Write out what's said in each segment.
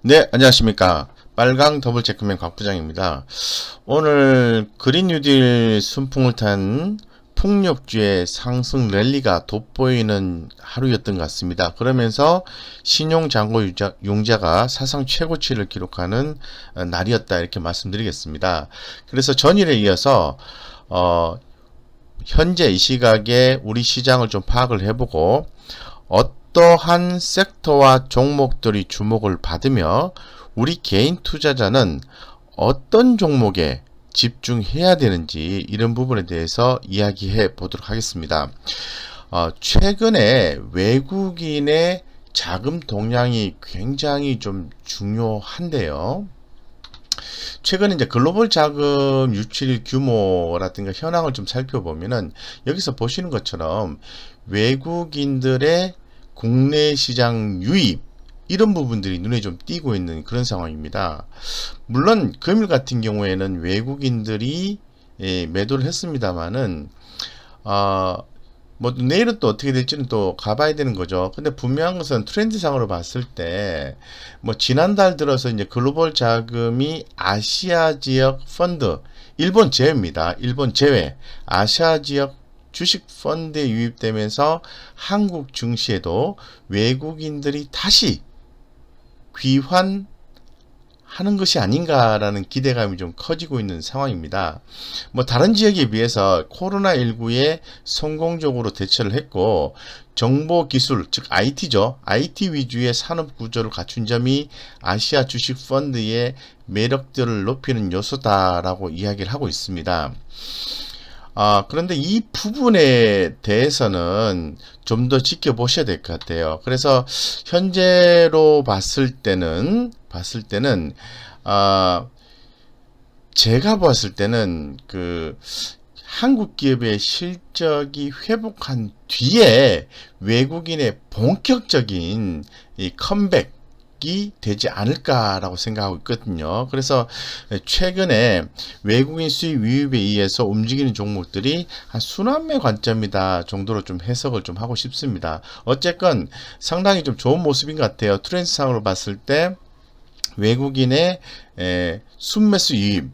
네, 안녕하십니까. 빨강 더블 체크맨 곽 부장입니다. 오늘 그린 뉴딜 순풍을 탄 풍력주의 상승 랠리가 돋보이는 하루였던 것 같습니다. 그러면서 신용잔고 융자가 사상 최고치를 기록하는 날이었다 이렇게 말씀드리겠습니다. 그래서 전일에 이어서 현재 이 시각에 우리 시장을 좀 파악을 해보고 어떠한 섹터와 종목들이 주목을 받으며 우리 개인 투자자는 어떤 종목에 집중해야 되는지 이런 부분에 대해서 이야기해 보도록 하겠습니다. 최근에 외국인의 자금 동향이 굉장히 좀 중요한데요. 최근에 이제 글로벌 자금 유출 규모라든가 현황을 좀 살펴보면은 여기서 보시는 것처럼 외국인들의 국내 시장 유입 이런 부분들이 눈에 좀 띄고 있는 그런 상황입니다. 물론 금일 같은 경우에는 외국인들이 매도를 했습니다만은 뭐 내일은 또 어떻게 될지는 또 가봐야 되는 거죠. 근데 분명한 것은 트렌드상으로 봤을 때 뭐 지난달 들어서 이제 글로벌 자금이 아시아 지역 펀드 일본 제외입니다. 일본 제외 아시아 지역 주식 펀드에 유입되면서 한국 증시에도 외국인들이 다시 귀환하는 것이 아닌가라는 기대감이 좀 커지고 있는 상황입니다. 뭐 다른 지역에 비해서 코로나19에 성공적으로 대처를 했고 정보기술 즉 IT죠. IT 위주의 산업 구조를 갖춘 점이 아시아 주식 펀드의 매력들을 높이는 요소다라고 이야기를 하고 있습니다. 그런데 이 부분에 대해서는 좀 더 지켜보셔야 될 것 같아요. 그래서 현재로 봤을 때는 제가 봤을 때는 한국 기업의 실적이 회복한 뒤에 외국인의 본격적인 이 컴백이 되지 않을까라고 생각하고 있거든요. 그래서 최근에 외국인 수입 유입에 의해서 움직이는 종목들이 한 순환매 관점이다 정도로 좀 해석을 좀 하고 싶습니다. 어쨌건 상당히 좀 좋은 모습인 것 같아요. 트렌드상으로 봤을 때 외국인의 순매수 유입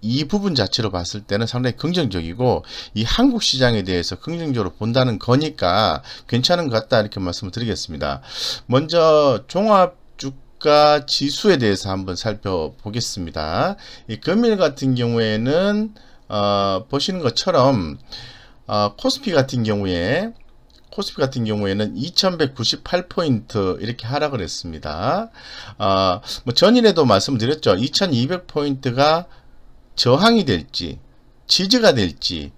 이 부분 자체로 봤을 때는 상당히 긍정적이고 이 한국 시장에 대해서 긍정적으로 본다는 거니까 괜찮은 것 같다 이렇게 말씀을 드리겠습니다. 먼저 종합 주가 지수에 대해서 한번 살펴보겠습니다. 이 금일 같은 경우에는 보시는 것처럼 코스피 같은 경우에는 2198포인트 이렇게 하락을 했습니다. 뭐 전일에도 말씀드렸죠. 2200포인트가 저항이 될지 지지가 될지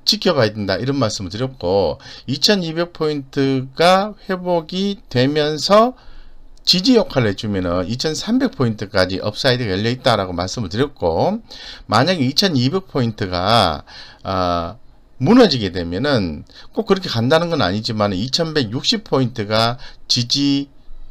지켜봐야 된다 이런 말씀을 드렸고 2200포인트가 회복이 되면서 지지 역할을 해주면은 2300포인트까지 업사이드가 열려있다라고 말씀을 드렸고 만약에 2200포인트가 무너지게 되면은 꼭 그렇게 간다는 건 아니지만 2160포인트가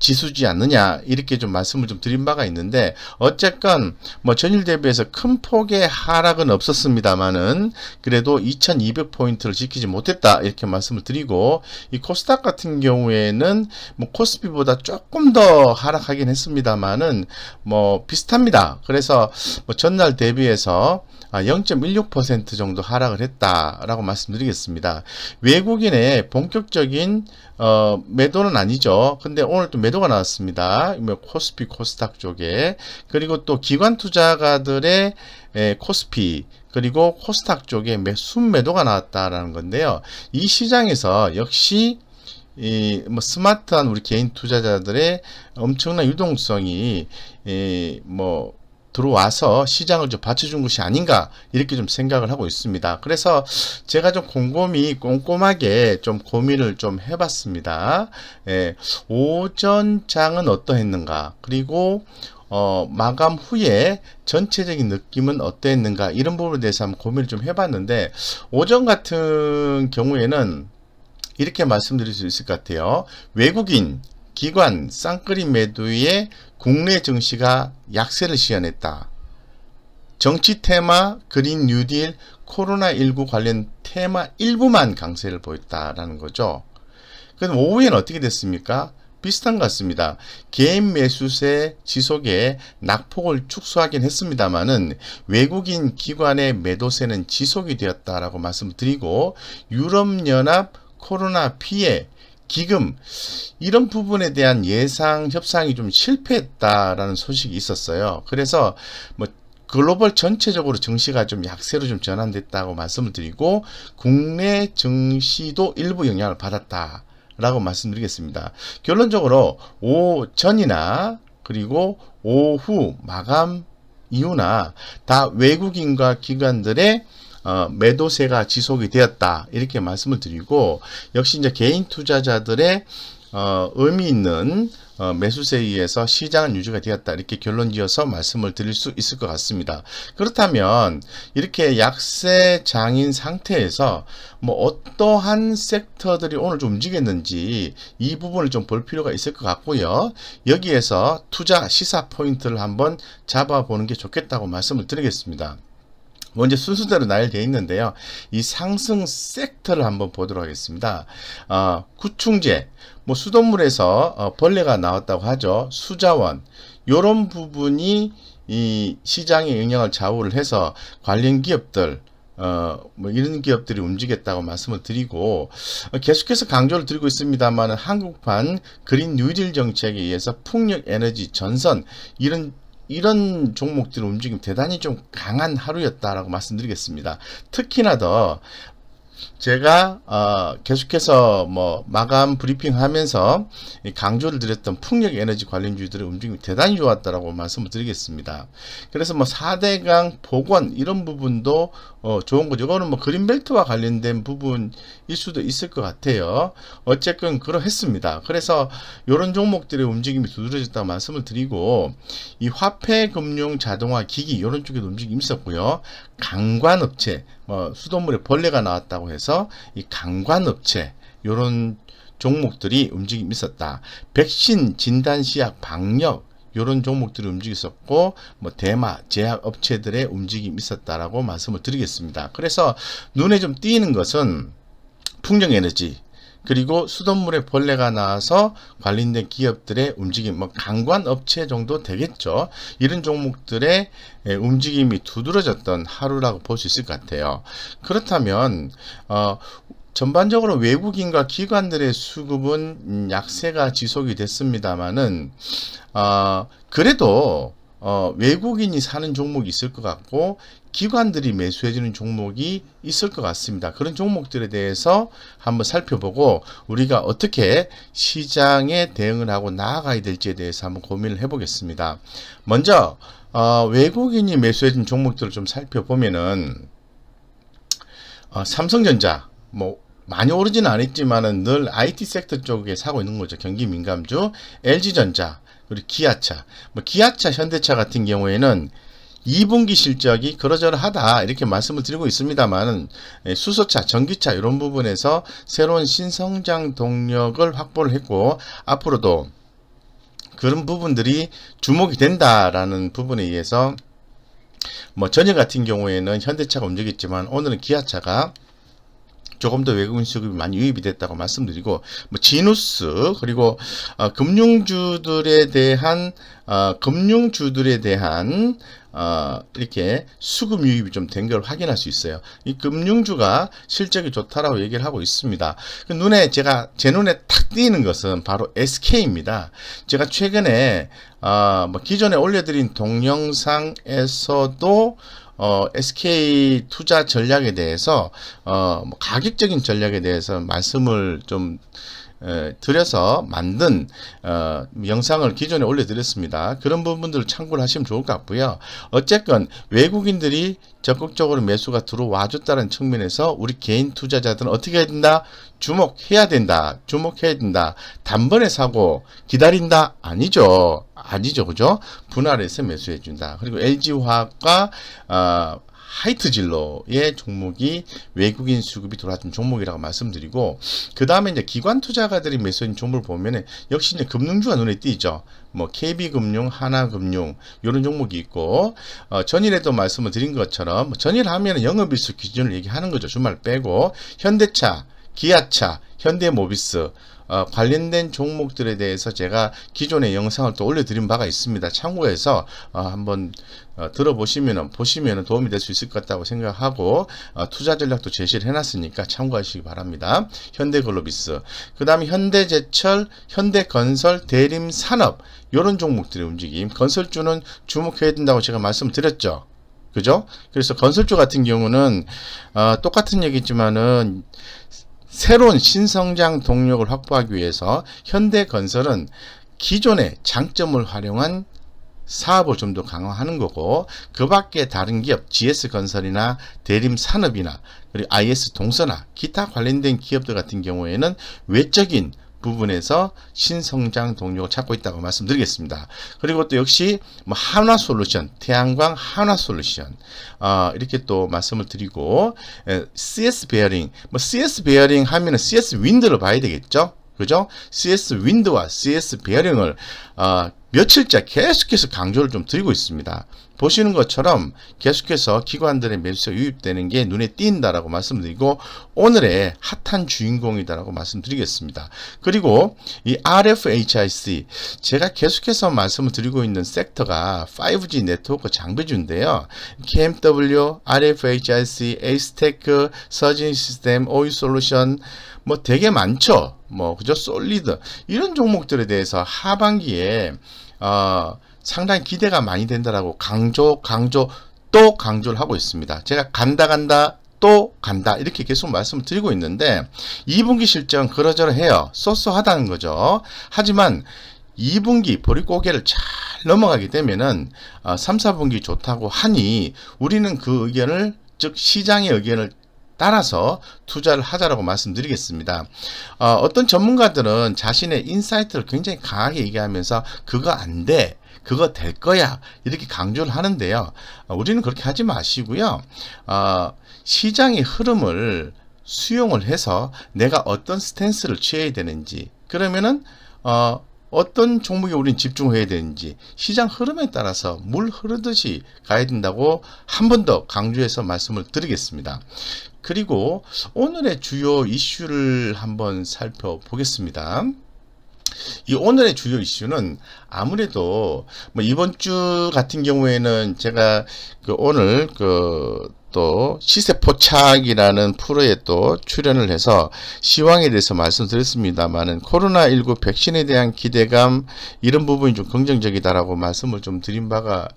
지수지 않느냐 이렇게 좀 말씀을 좀 드린 바가 있는데 어쨌건 뭐 전일 대비해서 큰 폭의 하락은 없었습니다만은 그래도 2200포인트를 지키지 못했다 이렇게 말씀을 드리고 이 코스닥 같은 경우에는 뭐 코스피보다 조금 더 하락하긴 했습니다만은 뭐 비슷합니다. 그래서 뭐 전날 대비해서 0.16% 정도 하락을 했다라고 말씀드리겠습니다. 외국인의 본격적인 매도는 아니죠. 근데 오늘 또 매도가 나왔습니다. 코스피 코스닥 쪽에 그리고 또 기관 투자가들의 코스피 그리고 코스닥 쪽에 순매도가 나왔다라는 건데요. 이 시장에서 역시 뭐 스마트한 우리 개인 투자자들의 엄청난 유동성이 뭐 들어와서 시장을 좀 받쳐준 것이 아닌가 이렇게 좀 생각을 하고 있습니다. 그래서 제가 좀 꼼꼼하게 좀 고민을 좀 해봤습니다. 오전장은 어떠했는가 그리고 마감 후에 전체적인 느낌은 어떠했는가 이런 부분에 대해서 한번 고민을 좀 해봤는데 오전 같은 경우에는 이렇게 말씀드릴 수 있을 것 같아요. 외국인 기관 쌍끌이 매도에 국내 증시가 약세를 시현했다. 정치 테마, 그린 뉴딜, 코로나19 관련 테마 일부만 강세를 보였다라는 거죠. 그럼 오후에는 어떻게 됐습니까? 비슷한 것 같습니다. 개인 매수세 지속에 낙폭을 축소하긴 했습니다만은 외국인 기관의 매도세는 지속이 되었다라고 말씀드리고, 유럽연합 코로나 피해 기금 이런 부분에 대한 예상 협상이 좀 실패했다라는 소식이 있었어요. 그래서 뭐 글로벌 전체적으로 증시가 좀 약세로 좀 전환됐다고 말씀을 드리고, 국내 증시도 일부 영향을 받았다 라고 말씀드리겠습니다. 결론적으로 오전이나 그리고 오후 마감 이후나 다 외국인과 기관들의 매도세가 지속이 되었다 이렇게 말씀을 드리고, 역시 이제 개인 투자자들의 의미 있는 매수세에 의해서 시장은 유지가 되었다 이렇게 결론 지어서 말씀을 드릴 수 있을 것 같습니다. 그렇다면 이렇게 약세장인 상태에서 뭐 어떠한 섹터들이 오늘 좀 움직였는지 이 부분을 좀 볼 필요가 있을 것 같고요. 여기에서 투자 시사 포인트를 한번 잡아보는 게 좋겠다고 말씀을 드리겠습니다. 먼저 순서대로 나열되어 있는데요. 이 상승 섹터를 한번 보도록 하겠습니다. 구충제, 뭐 수돗물에서 벌레가 나왔다고 하죠. 수자원, 요런 부분이 이 시장의 영향을 좌우를 해서 관련 기업들, 뭐 이런 기업들이 움직였다고 말씀을 드리고, 계속해서 강조를 드리고 있습니다만 한국판 그린 뉴딜 정책에 의해서 풍력 에너지 전선 이런 종목들의 움직임 대단히 좀 강한 하루였다라고 말씀드리겠습니다. 특히나 더 제가 계속해서 뭐 마감 브리핑 하면서 강조를 드렸던 풍력 에너지 관련주들의 움직임이 대단히 좋았다라고 말씀을 드리겠습니다. 그래서 뭐 4대강 복원 이런 부분도 좋은 거죠. 이거는 뭐 그린벨트와 관련된 부분일 수도 있을 것 같아요. 어쨌건 그러했습니다. 그래서 이런 종목들의 움직임이 두드러졌다고 말씀을 드리고, 이 화폐 금융 자동화 기기 이런 쪽에도 움직임이 있었고요. 강관업체, 수돗물에 벌레가 나왔다고 해서 이 강관업체 이런 종목들이 움직임이 있었다. 백신 진단시약 방역 이런 종목들이 움직였었고, 뭐 대마 제약 업체들의 움직임이 있었다라고 말씀을 드리겠습니다. 그래서 눈에 좀 띄는 것은 풍력에너지 그리고 수돗물에 벌레가 나와서 관련된 기업들의 움직임, 뭐 강관업체 정도 되겠죠. 이런 종목들의 움직임이 두드러졌던 하루라고 볼 수 있을 것 같아요. 그렇다면 전반적으로 외국인과 기관들의 수급은 약세가 지속이 됐습니다만은 그래도 외국인이 사는 종목이 있을 것 같고 기관들이 매수해주는 종목이 있을 것 같습니다. 그런 종목들에 대해서 한번 살펴보고 우리가 어떻게 시장에 대응을 하고 나아가야 될지에 대해서 한번 고민을 해보겠습니다. 먼저 외국인이 매수해준 종목들을 좀 살펴보면은 삼성전자 뭐 많이 오르지는 않았지만은 늘 IT 섹터 쪽에 사고 있는 거죠. 경기 민감주, LG전자, 그리고 기아차. 뭐 기아차, 현대차 같은 경우에는 2분기 실적이 그러저러하다 이렇게 말씀을 드리고 있습니다만은 수소차, 전기차 이런 부분에서 새로운 신성장 동력을 확보를 했고 앞으로도 그런 부분들이 주목이 된다라는 부분에 의해서 뭐 전일 같은 경우에는 현대차가 움직였지만 오늘은 기아차가 조금 더 외국인 수급이 많이 유입이 됐다고 말씀드리고, 뭐 지누스 그리고 금융주들에 대한 이렇게 수급 유입이 좀 된 걸 확인할 수 있어요. 이 금융주가 실적이 좋다라고 얘기를 하고 있습니다. 제 눈에 탁 띄는 것은 바로 SK입니다. 제가 최근에 뭐 기존에 올려드린 동영상에서도 SK 투자 전략에 대해서 뭐 가격적인 전략에 대해서 말씀을 좀 드려서 만든 영상을 기존에 올려드렸습니다. 그런 부분들을 참고를 하시면 좋을 것 같고요. 어쨌건 외국인들이 적극적으로 매수가 들어와 줬다는 측면에서 우리 개인 투자자들은 어떻게 해야 된다? 주목해야 된다. 단번에 사고 기다린다? 아니죠. 그죠? 분할해서 매수해준다. 그리고 LG화학과 하이트진로의 종목이 외국인 수급이 들어왔던 종목이라고 말씀드리고, 그 다음에 이제 기관 투자가들이 매수한 종목을 보면은 역시 이제 금융주가 눈에 띄죠. 뭐 KB금융, 하나금융 이런 종목이 있고, 전일에도 말씀을 드린 것처럼 전일 하면은 영업일수 기준을 얘기하는 거죠. 주말 빼고 현대차, 기아차, 현대모비스 관련된 종목들에 대해서 제가 기존의 영상을 또 올려드린 바가 있습니다. 참고해서 한번 보시면은 도움이 될 수 있을 것 같다고 생각하고 투자 전략도 제시를 해놨으니까 참고하시기 바랍니다. 현대글로비스, 그 다음에 현대제철, 현대건설, 대림산업 이런 종목들의 움직임. 건설주는 주목해야 된다고 제가 말씀드렸죠. 그죠? 그래서 건설주 같은 경우는 똑같은 얘기지만은 새로운 신성장 동력을 확보하기 위해서 현대건설은 기존의 장점을 활용한 사업을 좀 더 강화하는 거고, 그 밖에 다른 기업 GS건설이나 대림산업이나 그리고 IS동서나 기타 관련된 기업들 같은 경우에는 외적인 부분에서 신성장 동력을 찾고 있다고 말씀드리겠습니다. 그리고 또 역시 한화솔루션, 태양광 한화솔루션 이렇게 또 말씀을 드리고, CS 베어링, CS 베어링 하면은 CS 윈드를 봐야 되겠죠. 그죠? CS 윈드와 CS 베어링을 며칠째 계속해서 강조를 좀 드리고 있습니다. 보시는 것처럼 계속해서 기관들의 매수가 유입되는 게 눈에 띈다라고 말씀드리고, 오늘의 핫한 주인공이다라고 말씀드리겠습니다. 그리고 이 RFHIC, 제가 계속해서 말씀을 드리고 있는 섹터가 5G 네트워크 장비주인데요. KMW, RFHIC, 에이스테크, 서진 시스템, 오이솔루션 되게 많죠. 그죠? 솔리드 이런 종목들에 대해서 하반기에 상당히 기대가 많이 된다라고 또 강조를 하고 있습니다. 제가 간다 또 간다 이렇게 계속 말씀을 드리고 있는데 2분기 실적은 그러저러해요. 쏘쏘하다는 거죠. 하지만 2분기 보릿고개를 잘 넘어가게 되면은 3, 4분기 좋다고 하니 우리는 그 의견을, 즉 시장의 의견을 따라서 투자를 하자라고 말씀드리겠습니다. 어떤 전문가들은 자신의 인사이트를 굉장히 강하게 얘기하면서 그거 안 돼, 그거 될 거야 이렇게 강조를 하는데요. 우리는 그렇게 하지 마시고요. 시장의 흐름을 수용을 해서 내가 어떤 스탠스를 취해야 되는지, 그러면은 어떤 종목에 우리는 집중해야 되는지 시장 흐름에 따라서 물 흐르듯이 가야 된다고 한 번 더 강조해서 말씀을 드리겠습니다. 그리고 오늘의 주요 이슈를 한번 살펴보겠습니다. 이 오늘의 주요 이슈는 아무래도 이번 주 같은 경우에는 제가 오늘 또 시세포착이라는 프로에 또 출연을 해서 시황에 대해서 말씀드렸습니다만은 코로나19 백신에 대한 기대감 이런 부분이 좀 긍정적이다라고 말씀을 좀 드린 바가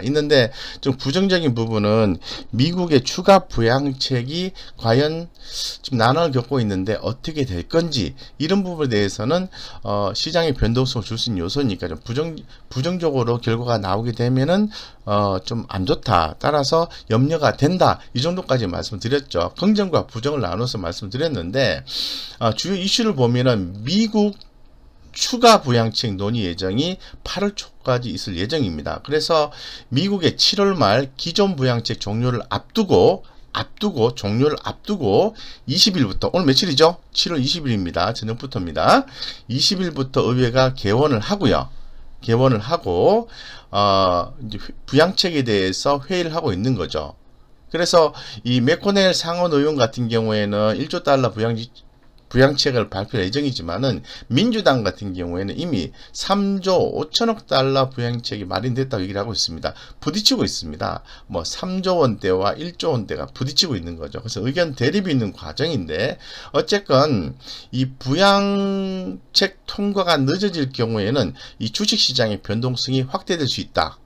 있는데 좀 부정적인 부분은 미국의 추가 부양책이 과연 지금 난항을 겪고 있는데 어떻게 될 건지, 이런 부분에 대해서는 시장의 변동성을 줄 수 있는 요소니까 좀 부정적으로 결과가 나오게 되면은 좀 안 좋다, 따라서 염려가 된다, 이 정도까지 말씀드렸죠. 긍정과 부정을 나눠서 말씀드렸는데 주요 이슈를 보면은 미국 추가 부양책 논의 예정이 8월 초까지 있을 예정입니다. 그래서 미국의 7월 말 기존 부양책 종료를 앞두고 20일부터, 오늘 며칠이죠? 7월 20일입니다. 저녁부터입니다. 20일부터 의회가 개원을 하고요. 개원을 하고 이제 부양책에 대해서 회의를 하고 있는 거죠. 그래서 이 맥코넬 상원 의원 같은 경우에는 1조 달러 부양책을 발표할 예정이지만은 민주당 같은 경우에는 이미 3조 5천억 달러 부양책이 마련됐다고 얘기를 하고 있습니다. 부딪히고 있습니다. 3조 원대와 1조 원대가 부딪히고 있는 거죠. 그래서 의견 대립이 있는 과정인데, 어쨌건 이 부양책 통과가 늦어질 경우에는 이 주식시장의 변동성이 확대될 수 있다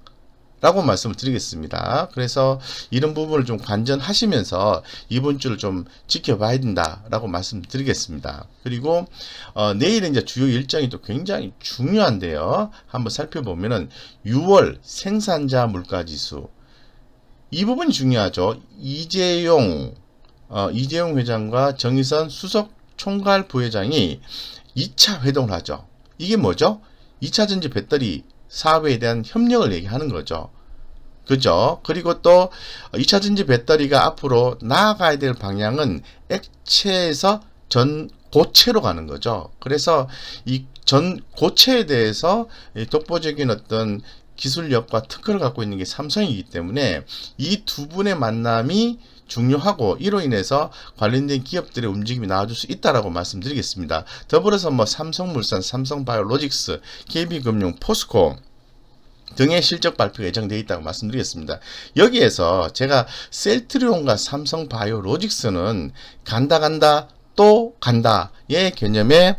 라고 말씀을 드리겠습니다. 그래서 이런 부분을 좀 관전하시면서 이번 주를 좀 지켜봐야 된다라고 말씀드리겠습니다. 그리고 내일은 이제 주요 일정이 또 굉장히 중요한데요. 한번 살펴보면은 6월 생산자 물가지수, 이 부분이 중요하죠. 이재용 회장과 정의선 수석 총괄 부회장이 2차 회동을 하죠. 이게 뭐죠? 2차 전지 배터리 사업에 대한 협력을 얘기하는 거죠. 그죠? 그리고 또 2차 전지 배터리가 앞으로 나아가야 될 방향은 액체에서 전고체로 가는 거죠. 그래서 이 전고체에 대해서 독보적인 어떤 기술력과 특허를 갖고 있는 게 삼성이기 때문에 이 두 분의 만남이 중요하고 이로 인해서 관련된 기업들의 움직임이 나와줄 수 있다라고 말씀드리겠습니다. 더불어서 뭐 삼성물산, 삼성바이오로직스, KB금융, 포스코 등의 실적 발표가 예정되어 있다고 말씀드리겠습니다. 여기에서 제가 셀트리온과 삼성바이오로직스는 간다 또 간다의 개념의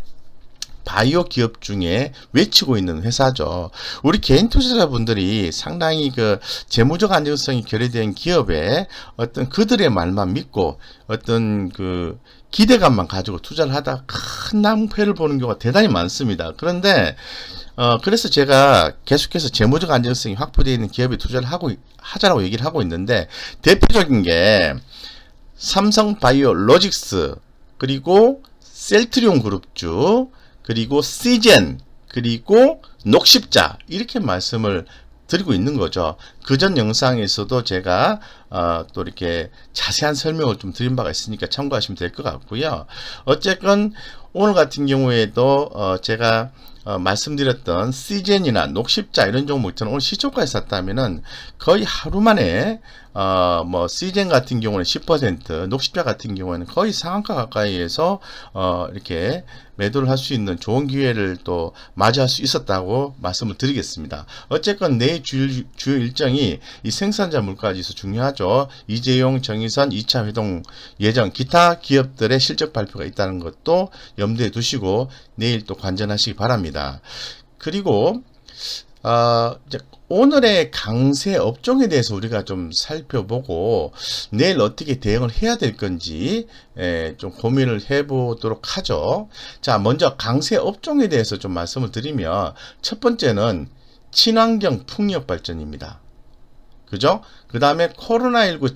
바이오 기업 중에 외치고 있는 회사죠. 우리 개인 투자자분들이 상당히 그 재무적 안정성이 결여된 기업에 어떤 그들의 말만 믿고 어떤 그 기대감만 가지고 투자를 하다 큰 낭패를 보는 경우가 대단히 많습니다. 그런데 그래서 제가 계속해서 재무적 안정성이 확보되어 있는 기업에 투자를 하자라고 얘기를 하고 있는데, 대표적인 게 삼성바이오로직스, 그리고 셀트리온 그룹주, 그리고 시젠, 그리고 녹십자, 이렇게 말씀을 드리고 있는 거죠. 그전 영상에서도 제가 또 이렇게 자세한 설명을 좀 드린 바가 있으니까 참고하시면 될 것 같고요. 어쨌건 오늘 같은 경우에도 제가 말씀드렸던 시젠이나 녹십자 이런 종목들은 오늘 시초가에 샀다면은 거의 하루 만에 뭐 시젠 같은 경우는 10%, 녹십자 같은 경우에는 거의 상한가 가까이에서 이렇게 매도를 할 수 있는 좋은 기회를 또 맞이할 수 있었다고 말씀을 드리겠습니다. 어쨌건 내일 주요 일정이 이 생산자 물가지수 중요하죠. 이재용, 정의선 2차 회동 예정, 기타 기업들의 실적 발표가 있다는 것도 염두에 두시고 내일 또 관전하시기 바랍니다. 그리고 이제 오늘의 강세 업종에 대해서 우리가 좀 살펴보고 내일 어떻게 대응을 해야 될 건지 좀 고민을 해보도록 하죠. 자, 먼저 강세 업종에 대해서 좀 말씀을 드리면, 첫 번째는 친환경 풍력 발전입니다. 그죠? 그 다음에 코로나19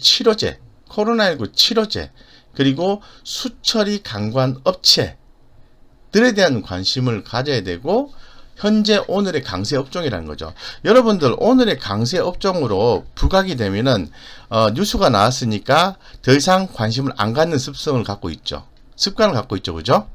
치료제, 그리고 수처리 강관 업체들에 대한 관심을 가져야 되고, 현재 오늘의 강세 업종이라는 거죠. 여러분들 오늘의 강세 업종으로 부각이 되면은 뉴스가 나왔으니까 더 이상 관심을 안 갖는 습관을 갖고 있죠. 그죠?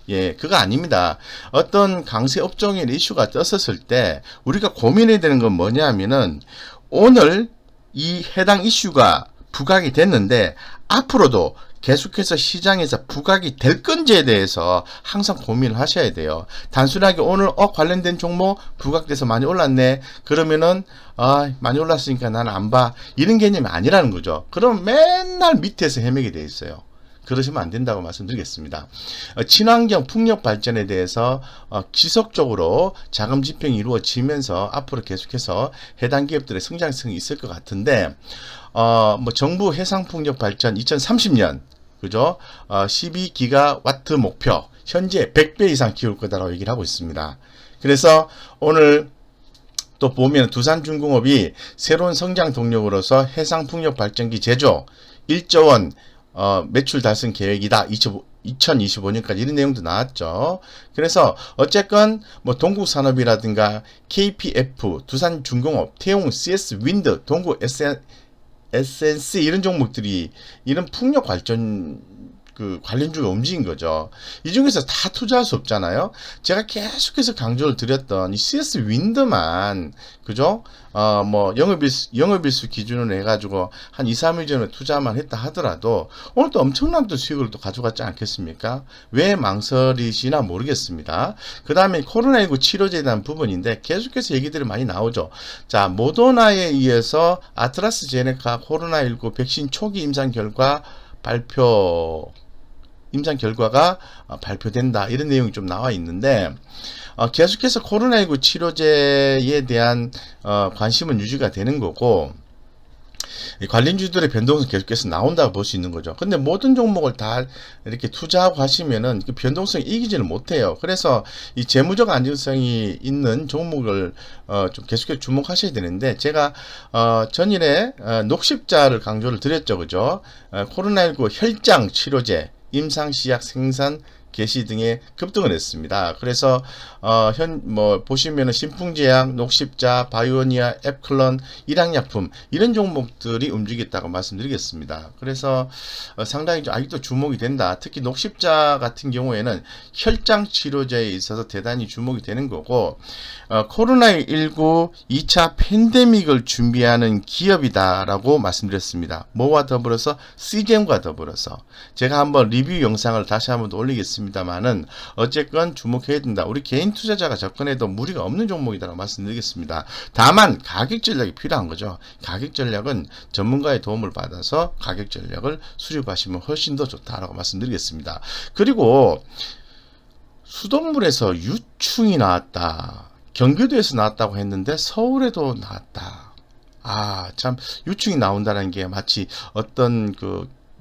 예, 그거 아닙니다. 어떤 강세 업종의 이슈가 떴었을 때 우리가 고민해야 되는 건 뭐냐면은, 오늘 이 해당 이슈가 부각이 됐는데 앞으로도 계속해서 시장에서 부각이 될 건지에 대해서 항상 고민을 하셔야 돼요. 단순하게 오늘 관련된 종목 부각돼서 많이 올랐네, 그러면은 많이 올랐으니까 나는 안 봐, 이런 개념이 아니라는 거죠. 그럼 맨날 밑에서 헤매게 돼 있어요. 그러시면 안 된다고 말씀드리겠습니다. 친환경 풍력 발전에 대해서 지속적으로 자금 집행이 이루어지면서 앞으로 계속해서 해당 기업들의 성장성이 있을 것 같은데, 뭐 정부 해상 풍력 발전 2030년, 그죠? 12기가와트 목표, 현재 100배 이상 키울 거다라고 얘기를 하고 있습니다. 그래서 오늘 또 보면 두산중공업이 새로운 성장 동력으로서 해상 풍력 발전기 제조 1조 원 매출 달성 계획이다. 2025년까지 이런 내용도 나왔죠. 그래서 어쨌건 뭐 동국산업이라든가 KPF, 두산중공업, 태용 CS 윈드, 동국 SNC 이런 종목들이 이런 풍력 발전 관련주가 움직인 거죠. 이 중에서 다 투자할 수 없잖아요. 제가 계속해서 강조를 드렸던 이 CS 윈드만, 그죠? 뭐 영업일수 기준으로 해가지고 한 2, 3일 전에 투자만 했다 하더라도 오늘 또 엄청난 또 수익을 또 가져갔지 않겠습니까? 왜 망설이시나 모르겠습니다. 그 다음에 코로나19 치료제에 대한 부분인데 계속해서 얘기들이 많이 나오죠. 자, 모더나에 의해서 아스트라제네카 코로나19 백신 초기 임상 결과가 발표된다, 이런 내용이 좀 나와 있는데, 계속해서 코로나19 치료제에 대한 관심은 유지가 되는 거고, 관련주들의 변동성 계속해서 나온다고 볼 수 있는 거죠. 근데 모든 종목을 다 이렇게 투자하고 하시면은 그 변동성이 이기지를 못해요. 그래서 이 재무적 안정성이 있는 종목을 좀 계속해서 주목하셔야 되는데, 제가 전일에 녹십자를 강조를 드렸죠. 그죠? 코로나19 혈장 치료제 임상시약 생산 게시 등에 급등을 했습니다. 그래서 보시면은 신풍제약, 녹십자, 바이오니아, 앱클론, 일양약품 이런 종목들이 움직였다고 말씀드리겠습니다. 그래서 상당히 아직도 주목이 된다. 특히 녹십자 같은 경우에는 혈장 치료제에 있어서 대단히 주목이 되는 거고, 코로나19 2차 팬데믹을 준비하는 기업이다라고 말씀드렸습니다. 뭐와 더불어서 시잼과 더불어서 제가 한번 리뷰 영상을 다시 한번 올리겠습니다만은 어쨌건 주목해야 된다. 우리 개인 투자자가 접근해도 무리가 없는 종목이다라고 말씀드리겠습니다. 다만 가격 전략이 필요한 거죠. 가격 전략은 전문가의 도움을 받아서 가격 전략을 수립하시면 훨씬 더 좋다라고 말씀드리겠습니다. 그리고 수돗물에서 유충이 나왔다. 경기도에서 나왔다고 했는데 서울에도 나왔다. 참 유충이 나온다는 게 마치 어떤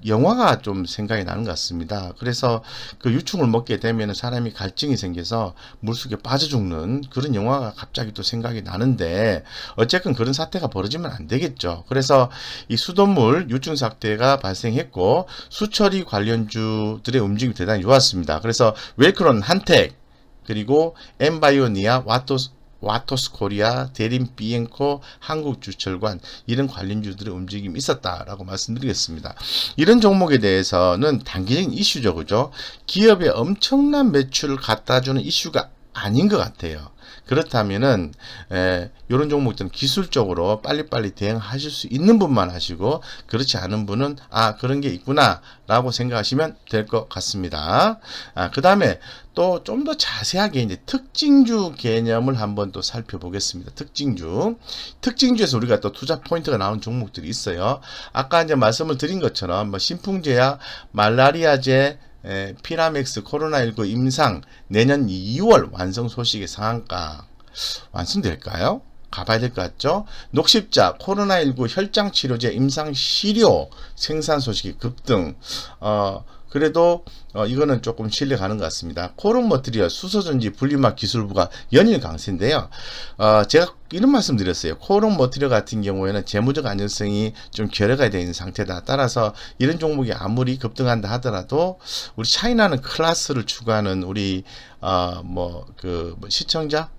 영화가 좀 생각이 나는 것 같습니다. 그래서 그 유충을 먹게 되면 사람이 갈증이 생겨서 물속에 빠져 죽는 그런 영화가 갑자기 또 생각이 나는데, 어쨌든 그런 사태가 벌어지면 안 되겠죠. 그래서 이 수돗물 유충 사태가 발생했고 수처리 관련주들의 움직임이 대단히 좋았습니다. 그래서 웰크론, 한택, 그리고 엠바이오니아, 와토스 코리아, 대림 비엔코, 한국주철관 이런 관련주들의 움직임이 있었다라고 말씀드리겠습니다. 이런 종목에 대해서는 단기적인 이슈죠, 그죠? 기업의 엄청난 매출을 갖다주는 이슈가 아닌 것 같아요. 그렇다면은 이런 종목들은 기술적으로 빨리빨리 대응하실 수 있는 분만 하시고, 그렇지 않은 분은 그런 게 있구나 라고 생각하시면 될 것 같습니다. 그 다음에 또 좀 더 자세하게 이제 특징주 개념을 한번 또 살펴보겠습니다. 특징주에서 우리가 또 투자 포인트가 나온 종목들이 있어요. 아까 이제 말씀을 드린 것처럼 신풍제약, 말라리아제, 피라맥스, 코로나19 임상 내년 2월 완성 소식의 상한가 완성될까요? 가봐야 될 것 같죠? 녹십자, 코로나19 혈장 치료제 임상 시료 생산 소식이 급등. 그래도 이거는 조금 신뢰 가는 것 같습니다. 코론 머티리얼 수소전지 분리막 기술부가 연일 강세인데요. 제가 이런 말씀 드렸어요. 코론 머티리얼 같은 경우에는 재무적 안정성이 좀 결여가 되어 있는 상태다. 따라서 이런 종목이 아무리 급등한다 하더라도 우리 차이나는 클래스를 추구하는 우리 시청자,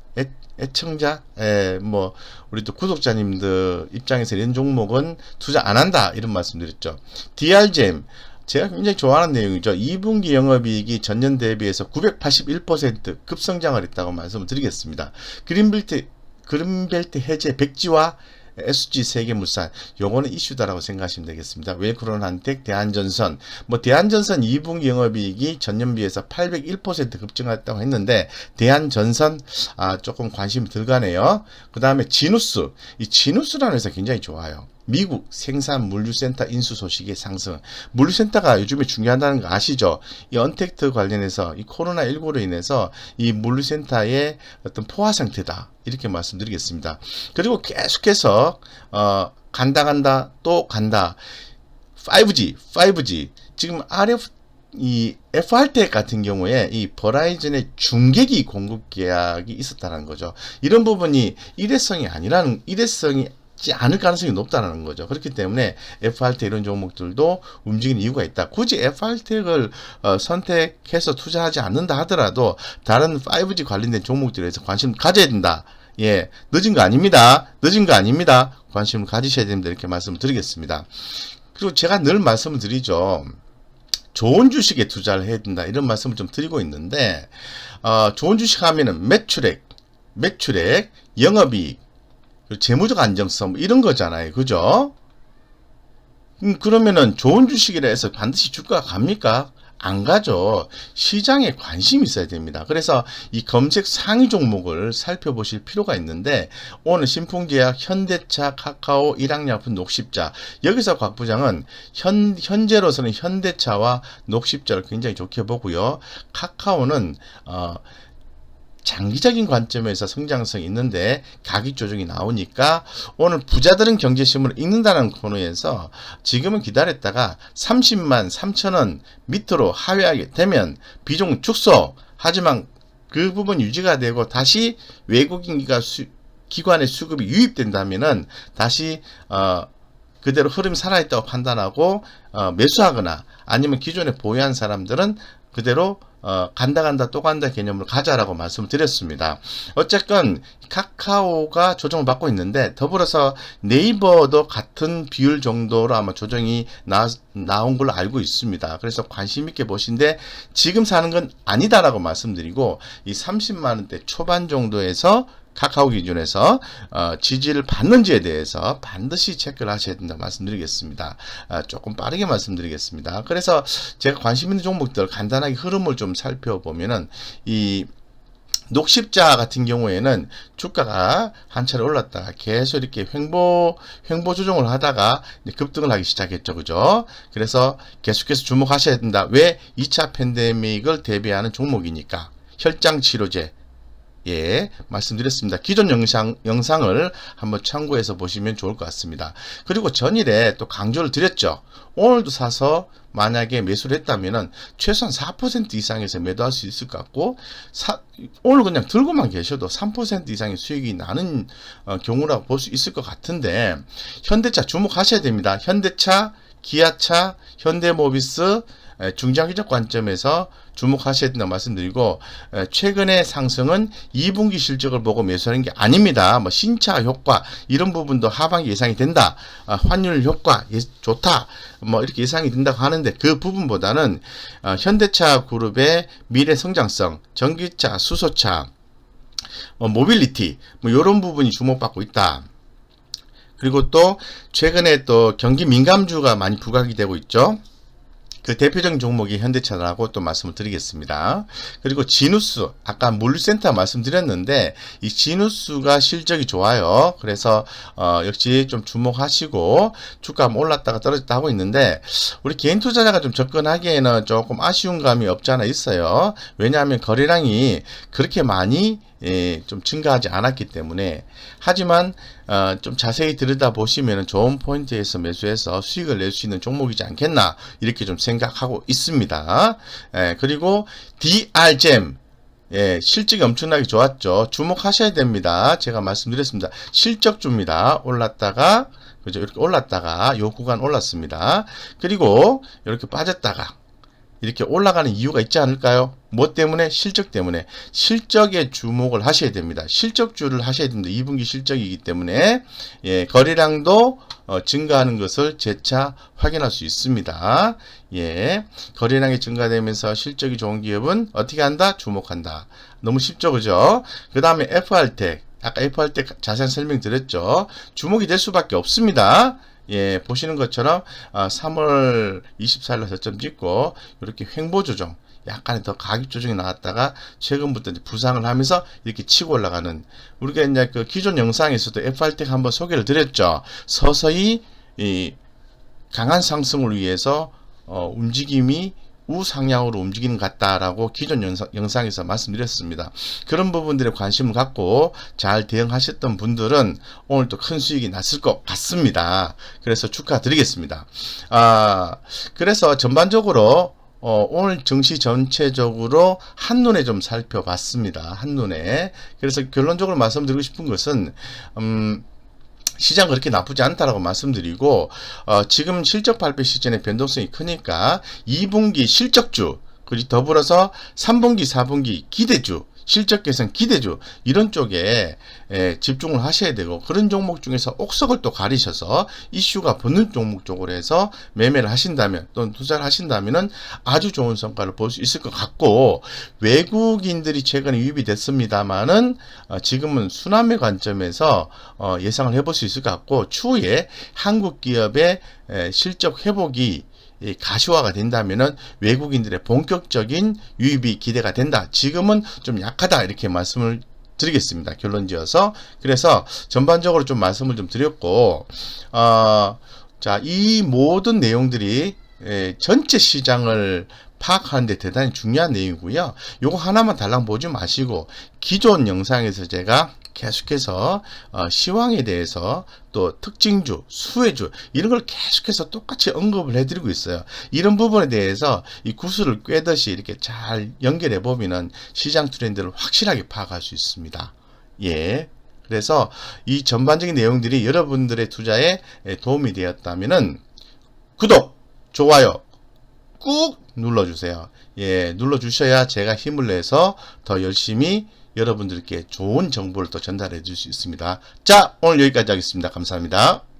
애청자, 우리 또 구독자님들 입장에서 이런 종목은 투자 안 한다 이런 말씀 드렸죠. DRGM 제가 굉장히 좋아하는 내용이죠. 2분기 영업이익이 전년 대비해서 981% 급성장을 했다고 말씀을 드리겠습니다. 그린벨트 해제 백지와 SG 세계물산 요거는 이슈다라고 생각하시면 되겠습니다. 웰크론, 한택, 대한전선 대한전선 2분기 영업이익이 전년 비해서 801% 급증했다고 했는데 대한전선 조금 관심이 덜 가네요. 그 다음에 지누스, 이 지누스라는 회사 굉장히 좋아요. 미국 생산 물류센터 인수 소식의 상승. 물류센터가 요즘에 중요하다는 거 아시죠? 이 언택트 관련해서 이 코로나19로 인해서 이 물류센터의 어떤 포화 상태다. 이렇게 말씀드리겠습니다. 그리고 계속해서 간다 또 간다. 5G 지금 이 FRTech 같은 경우에 이 버라이즌의 중계기 공급 계약이 있었다는 거죠. 이런 부분이 일회성이 않을 가능성이 높다는 거죠. 그렇기 때문에 FRTech 이런 종목들도 움직이는 이유가 있다. 굳이 FRTech을 선택해서 투자하지 않는다 하더라도 다른 5G 관련된 종목들에서 관심을 가져야 된다. 늦은 거 아닙니다. 관심을 가지셔야 됩니다. 이렇게 말씀을 드리겠습니다. 그리고 제가 늘 말씀을 드리죠. 좋은 주식에 투자를 해야 된다. 이런 말씀을 좀 드리고 있는데, 좋은 주식 하면은 매출액, 영업이익, 재무적 안정성 이런 거잖아요. 그죠? 그러면은 좋은 주식이라 해서 반드시 주가가 갑니까? 안 가죠. 시장에 관심이 있어야 됩니다. 그래서 이 검색 상위 종목을 살펴보실 필요가 있는데, 오늘 신풍제약, 현대차, 카카오, 일양약품, 녹십자, 여기서 곽 부장은 현재로서는 현대차와 녹십자를 굉장히 좋게 보고요. 카카오는 장기적인 관점에서 성장성이 있는데 가격 조정이 나오니까 오늘 부자들은 경제신문을 읽는다는 코너에서 지금은 기다렸다가 30만 3천원 밑으로 하회하게 되면 비중 축소, 하지만 그 부분 유지가 되고 다시 외국인 기관의 수급이 유입된다면은 다시 그대로 흐름이 살아있다고 판단하고 매수하거나 아니면 기존에 보유한 사람들은 그대로 간다 또 간다 개념으로 가자라고 말씀을 드렸습니다. 어쨌건 카카오가 조정을 받고 있는데 더불어서 네이버도 같은 비율 정도로 아마 조정이 나온 걸로 알고 있습니다. 그래서 관심 있게 보신데 지금 사는 건 아니다라고 말씀드리고 이 30만원대 초반 정도에서 카카오 기준에서 지지를 받는지에 대해서 반드시 체크를 하셔야 된다 말씀드리겠습니다. 조금 빠르게 말씀드리겠습니다. 그래서 제가 관심 있는 종목들 간단하게 흐름을 좀 살펴보면은 이 녹십자 같은 경우에는 주가가 한 차례 올랐다가 계속 이렇게 횡보 조정을 하다가 급등을 하기 시작했죠. 그죠? 그래서 계속해서 주목하셔야 된다. 왜? 2차 팬데믹을 대비하는 종목이니까. 혈장 치료제. 예, 말씀드렸습니다. 기존 영상을 한번 참고해서 보시면 좋을 것 같습니다. 그리고 전일에 또 강조를 드렸죠. 오늘도 사서 만약에 매수를 했다면은 최소한 4% 이상에서 매도할 수 있을 것 같고, 오늘 그냥 들고만 계셔도 3% 이상의 수익이 나는 경우라고 볼 수 있을 것 같은데, 현대차 주목하셔야 됩니다. 현대차, 기아차, 현대모비스, 중장기적 관점에서 주목하셔야 된다고 말씀드리고, 최근의 상승은 2분기 실적을 보고 매수하는 게 아닙니다. 뭐 신차 효과 이런 부분도 하반기 예상이 된다. 환율 효과 좋다. 뭐 이렇게 예상이 된다고 하는데 그 부분보다는 현대차 그룹의 미래 성장성, 전기차, 수소차, 모빌리티 뭐 이런 부분이 주목받고 있다. 그리고 또 최근에 또 경기 민감주가 많이 부각이 되고 있죠. 그 대표적인 종목이 현대차라고 또 말씀을 드리겠습니다. 그리고 지누스, 아까 물류센터 말씀드렸는데 이 지누스가 실적이 좋아요. 그래서 역시 좀 주목하시고 주가 올랐다가 떨어졌다 하고 있는데 우리 개인 투자자가 좀 접근하기에는 조금 아쉬운 감이 없지 않아 있어요. 왜냐하면 거래량이 그렇게 많이 좀 증가하지 않았기 때문에. 하지만 좀 자세히 들여다보시면 좋은 포인트에서 매수해서 수익을 낼 수 있는 종목이지 않겠나 이렇게 좀 생각하고 있습니다. 그리고 DRGEM 실적이 엄청나게 좋았죠. 주목하셔야 됩니다. 제가 말씀드렸습니다. 실적주입니다. 올랐다가 그죠? 이렇게 올랐다가 요 구간 올랐습니다. 그리고 이렇게 빠졌다가 이렇게 올라가는 이유가 있지 않을까요? 뭐 때문에? 실적 때문에. 실적에 주목을 하셔야 됩니다. 실적주를 하셔야 됩니다. 2분기 실적이기 때문에 거래량도 증가하는 것을 재차 확인할 수 있습니다. 거래량이 증가되면서 실적이 좋은 기업은 어떻게 한다? 주목한다. 너무 쉽죠, 그죠? 그 다음에 FR텍. 아까 FR텍 자세한 설명 드렸죠. 주목이 될 수밖에 없습니다. 보시는 것처럼 3월 24일로 저점 찍고 이렇게 횡보 조정, 약간의 더 가격 조정이 나왔다가 최근부터 이제 부상을 하면서 이렇게 치고 올라가는, 우리가 이제 그 기존 영상에서도 FR텍 한번 소개를 드렸죠. 서서히 강한 상승을 위해서 움직임이 우상향으로 움직이는 것 같다라고 기존 영상에서 말씀드렸습니다. 그런 부분들에 관심을 갖고 잘 대응하셨던 분들은 오늘 또 큰 수익이 났을 것 같습니다. 그래서 축하드리겠습니다. 그래서 전반적으로 오늘 증시 전체적으로 한눈에 좀 살펴봤습니다. 한눈에. 그래서 결론적으로 말씀드리고 싶은 것은 시장 그렇게 나쁘지 않다라고 말씀드리고, 지금 실적 발표 시즌에 변동성이 크니까 2분기 실적주, 그리고 더불어서 3분기, 4분기 기대주, 실적 개선 기대주 이런 쪽에 집중을 하셔야 되고, 그런 종목 중에서 옥석을 또 가리셔서 이슈가 붙는 종목 쪽으로 해서 매매를 하신다면 또는 투자를 하신다면은 아주 좋은 성과를 볼 수 있을 것 같고, 외국인들이 최근에 유입이 됐습니다만은 지금은 순환매 관점에서 예상을 해볼 수 있을 것 같고, 추후에 한국 기업의 실적 회복이 가시화가 된다면은 외국인들의 본격적인 유입이 기대가 된다. 지금은 좀 약하다 이렇게 말씀을 드리겠습니다. 결론 지어서. 그래서 전반적으로 좀 말씀을 좀 드렸고, 자, 이 모든 내용들이 전체 시장을 파악하는데 대단히 중요한 내용이고요. 요거 하나만 달랑 보지 마시고 기존 영상에서 제가 계속해서 시황에 대해서 또 특징주, 수혜주 이런 걸 계속해서 똑같이 언급을 해드리고 있어요. 이런 부분에 대해서 이 구슬을 꿰듯이 이렇게 잘 연결해 보면은 시장 트렌드를 확실하게 파악할 수 있습니다. 그래서 이 전반적인 내용들이 여러분들의 투자에 도움이 되었다면은 구독, 좋아요 꾹 눌러주세요. 예, 눌러주셔야 제가 힘을 내서 더 열심히 여러분들께 좋은 정보를 또 전달해 줄 수 있습니다. 자, 오늘 여기까지 하겠습니다. 감사합니다.